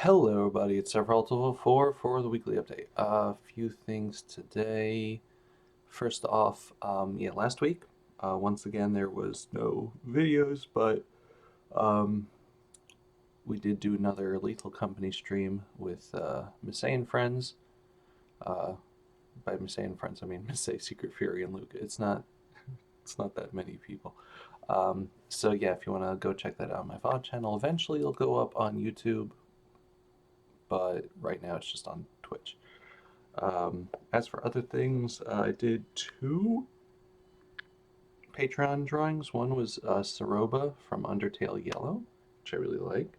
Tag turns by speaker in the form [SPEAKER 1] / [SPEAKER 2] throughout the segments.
[SPEAKER 1] Hello, everybody. It's Sephiroth4 for the weekly update. A few things today. First off, yeah, last week, once again, there was no videos, but um, we did do another Lethal Company stream with Missay and friends. Uh, by Missay and friends, I mean Missay, Secret Fury, and Luke. It's not that many people. So yeah, if you want to go check that out on my VOD channel, eventually it'll go up on YouTube, but right now it's just on Twitch. As for other things, I did two Patreon drawings. One was Saroba from Undertale Yellow, which I really like.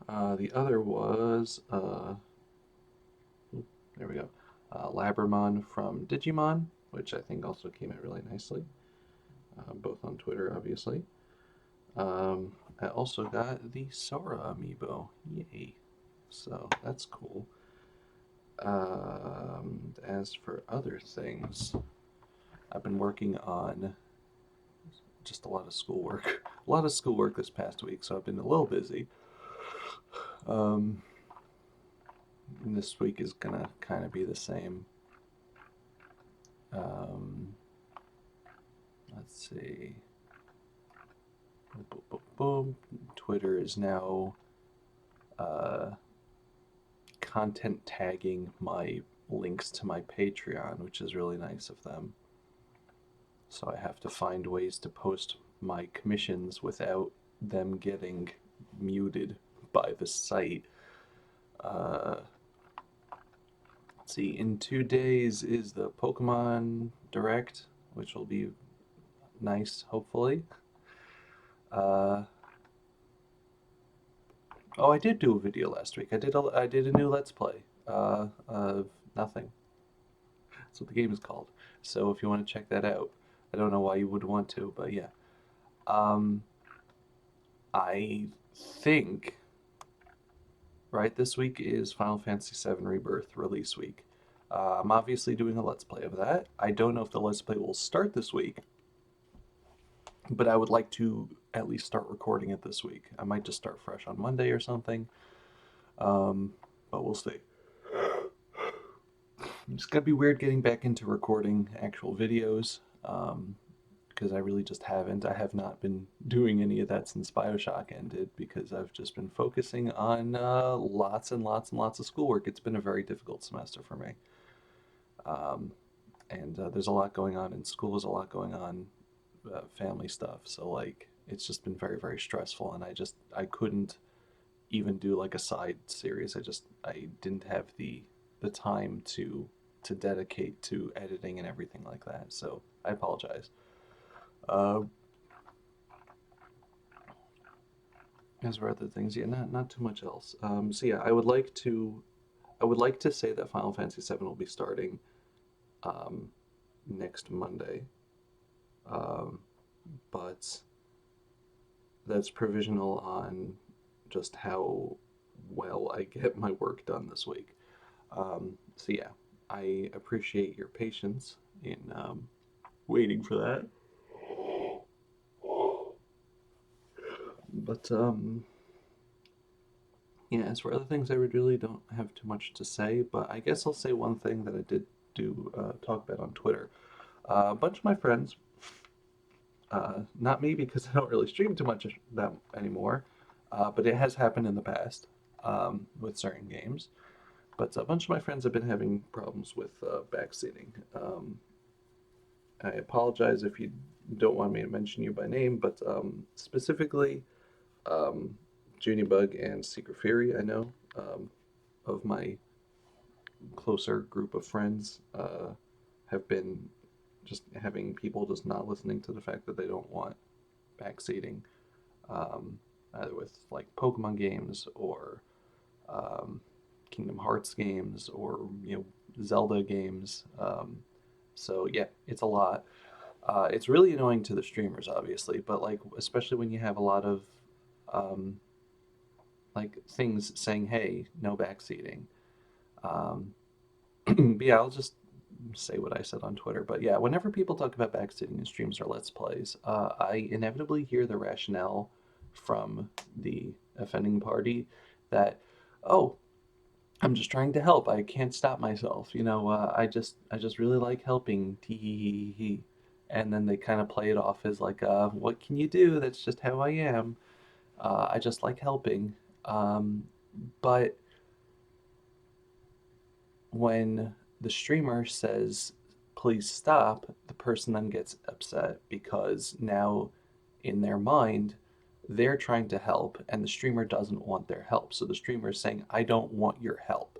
[SPEAKER 1] The other was, there we go, Labramon from Digimon, which I think also came out really nicely, both on Twitter, obviously. I also got the Sora amiibo. Yay. So that's cool. As for other things, I've been working on just a lot of schoolwork. A lot of schoolwork this past week, so I've been a little busy. Um, this week is gonna kind of be the same. Um, let's see. Boom, boom, boom, boom. Twitter is now uh, content tagging my links to my Patreon, which is really nice of them. So I have to find ways to post my commissions without them getting muted by the site. Let's see, in 2 days is the Pokemon Direct, which will be nice, hopefully. Uh, oh, I did do a video last week. I did a new Let's Play of nothing. That's what the game is called. So if you want to check that out, I don't know why you would want to, but yeah. Um, I think right this week is Final Fantasy VII Rebirth release week. I'm obviously doing a Let's Play of that. I don't know if the Let's Play will start this week, but I would like to at least start recording it this week. I might just start fresh on Monday or something, um, but we'll see. It's gonna be weird getting back into recording actual videos, because I really just haven't. I have not been doing any of that since Bioshock ended because I've just been focusing on lots and lots and lots of schoolwork. It's been a very difficult semester for me. Um, and there's a lot going on in school, there's a lot going on, family stuff. So, like, it's just been very, very stressful. And I couldn't even do like a side series. I didn't have the time to dedicate to editing and everything like that. So I apologize. Uh, as for other things, yeah, not too much else. So yeah, I would like to say that Final Fantasy VII will be starting um, next Monday, um, but that's provisional on just how well I get my work done this week. So yeah, I appreciate your patience in waiting for that. But yeah, as for other things, I really don't have too much to say. But I guess I'll say one thing that I did do talk about on Twitter. A bunch of my friends, not me because I don't really stream too much that anymore, but it has happened in the past with certain games. But a bunch of my friends have been having problems with backseating. I apologize if you don't want me to mention you by name, but specifically, um, Junibug and Secret Fury, I know, of my closer group of friends, have been just having people just not listening to the fact that they don't want backseating, um, either with like Pokemon games or um, Kingdom Hearts games or Zelda games. So yeah, it's a lot. It's really annoying to the streamers, obviously, but like especially when you have a lot of um, like things saying, "Hey, no backseating." Um, yeah, I'll just say what I said on Twitter. But yeah, whenever people talk about backseating in streams or Let's Plays, I inevitably hear the rationale from the offending party that, oh, I'm just trying to help. I can't stop myself. I just really like helping. Tee hee hee hee hee. And then they kind of play it off as like, what can you do? That's just how I am. I just like helping. Um, but when the streamer says, please stop, the person then gets upset because now in their mind, they're trying to help and the streamer doesn't want their help. So the streamer is saying, I don't want your help,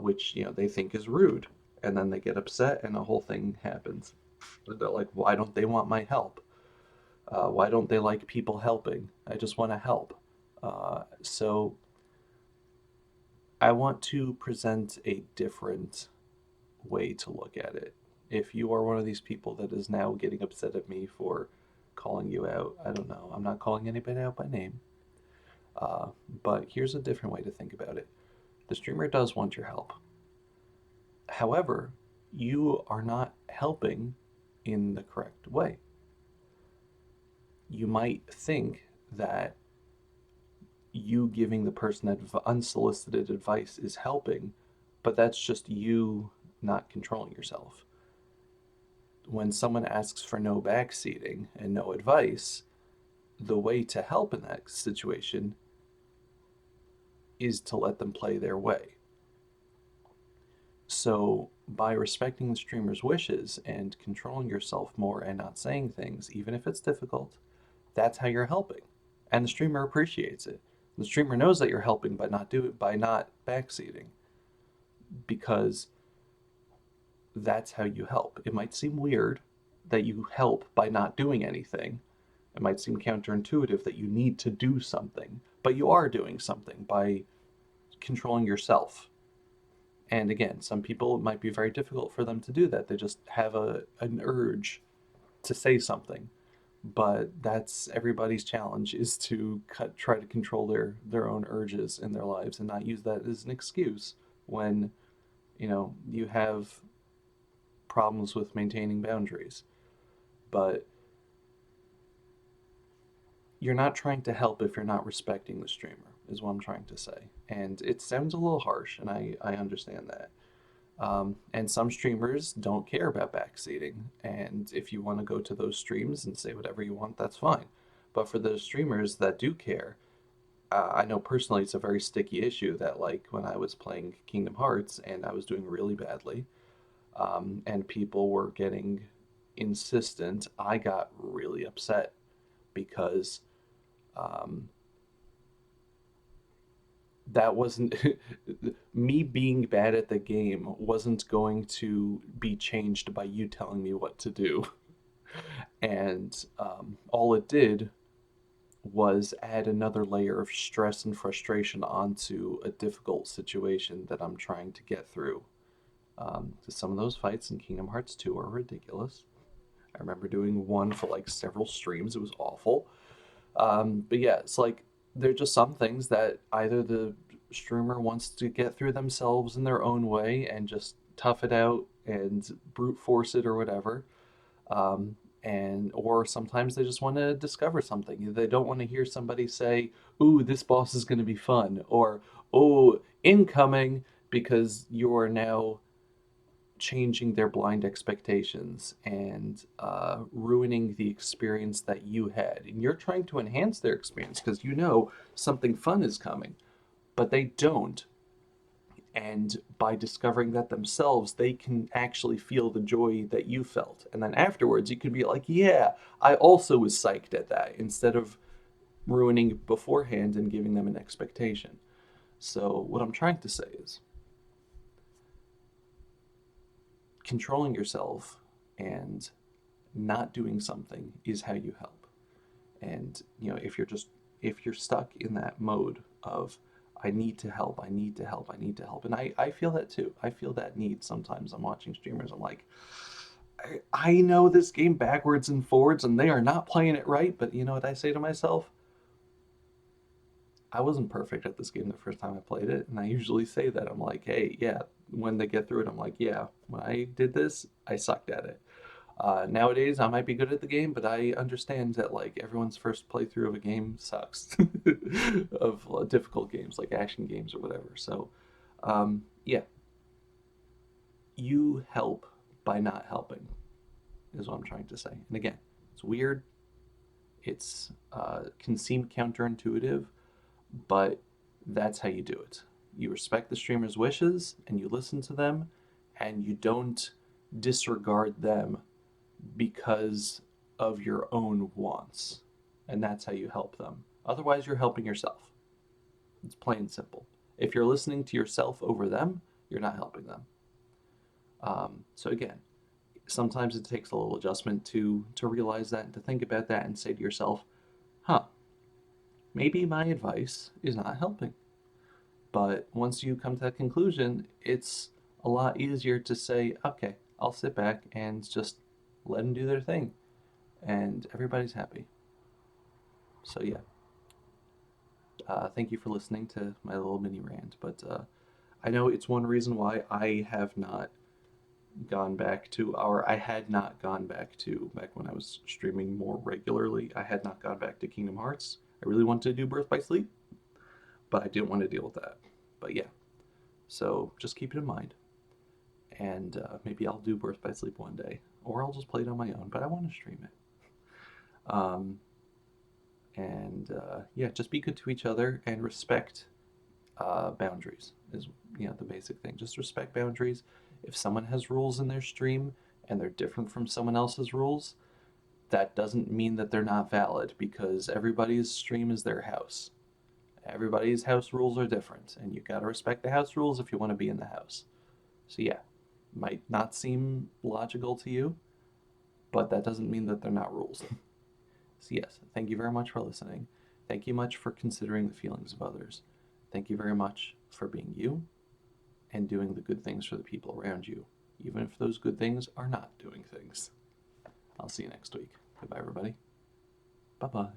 [SPEAKER 1] which, they think is rude. And then they get upset and the whole thing happens. They're like, why don't they want my help? Why don't they like people helping? I just want to help. So I want to present a different way to look at it. If you are one of these people that is now getting upset at me for calling you out, I don't know. I'm not calling anybody out by name. Uh, but here's a different way to think about it. The streamer does want your help. However, you are not helping in the correct way. You might think that you giving the person unsolicited advice is helping, but that's just you not controlling yourself. When someone asks for no backseating and no advice, the way to help in that situation is to let them play their way. So, by respecting the streamer's wishes and controlling yourself more and not saying things, even if it's difficult, that's how you're helping. And the streamer appreciates it. The streamer knows that you're helping by not backseating because that's how you help. It might seem weird that you help by not doing anything. It might seem counterintuitive that you need to do something, but you are doing something by controlling yourself. And again, some people, it might be very difficult for them to do that. They just have an urge to say something. But that's everybody's challenge, is to try to control their own urges in their lives and not use that as an excuse when you have problems with maintaining boundaries. But you're not trying to help if you're not respecting the streamer, is what I'm trying to say. And it sounds a little harsh, and I understand that. And some streamers don't care about backseating. And if you want to go to those streams and say whatever you want, that's fine. But for those streamers that do care, I know personally it's a very sticky issue that, like, when I was playing Kingdom Hearts and I was doing really badly, and people were getting insistent, I got really upset because um, that wasn't me being bad at the game wasn't going to be changed by you telling me what to do. And all it did was add another layer of stress and frustration onto a difficult situation that I'm trying to get through. Because some of those fights in Kingdom Hearts 2 are ridiculous. I remember doing one for like several streams. It was awful. But yeah, it's like there are just some things that either the streamer wants to get through themselves in their own way and just tough it out and brute force it or whatever. And or sometimes they just want to discover something. They don't want to hear somebody say, "Ooh, this boss is going to be fun," or "Oh, incoming," because you are now changing their blind expectations and ruining the experience that you had. And you're trying to enhance their experience because you know something fun is coming, but they don't. And by discovering that themselves, they can actually feel the joy that you felt. And then afterwards, you could be like, yeah, I also was psyched at that, instead of ruining beforehand and giving them an expectation. So, what I'm trying to say is controlling yourself and not doing something is how you help. And if you're stuck in that mode of I need to help, I need to help, I need to help. And I feel that too. I feel that need sometimes. I'm watching streamers. I'm like, I know this game backwards and forwards and they are not playing it right. But you know what I say to myself? I wasn't perfect at this game the first time I played it. And I usually say that. I'm like, hey, yeah, when they get through it, I'm like, yeah, when I did this, I sucked at it. Nowadays, I might be good at the game, but I understand that like everyone's first playthrough of a game sucks, of difficult games like action games or whatever. So, yeah, you help by not helping, is what I'm trying to say. And again, it's weird. It's can seem counterintuitive, but that's how you do it. You respect the streamer's wishes and you listen to them, and you don't disregard them because of your own wants. And that's how you help them. Otherwise, you're helping yourself. It's plain and simple. If you're listening to yourself over them, you're not helping them. So again, sometimes it takes a little adjustment to realize that and to think about that and say to yourself, huh, maybe my advice is not helping. But once you come to that conclusion, it's a lot easier to say, okay, I'll sit back and just let them do their thing. And everybody's happy. So, yeah. Thank you for listening to my little mini rant. But I know it's one reason why I have not gone back to, or I had not gone back to, back when I was streaming more regularly, I had not gone back to Kingdom Hearts. I really wanted to do Birth by Sleep, but I didn't want to deal with that. But yeah, so just keep it in mind. And maybe I'll do Birth by Sleep one day, or I'll just play it on my own, but I want to stream it. Yeah, just be good to each other and respect boundaries is the basic thing. Just respect boundaries. If someone has rules in their stream and they're different from someone else's rules, that doesn't mean that they're not valid, because everybody's stream is their house. Everybody's house rules are different, and you gotta respect the house rules if you want to be in the house. So yeah, might not seem logical to you, but that doesn't mean that they're not rules. So yes, thank you very much for listening. Thank you much for considering the feelings of others. Thank you very much for being you and doing the good things for the people around you, even if those good things are not doing things. I'll see you next week. Goodbye, everybody. Bye-bye.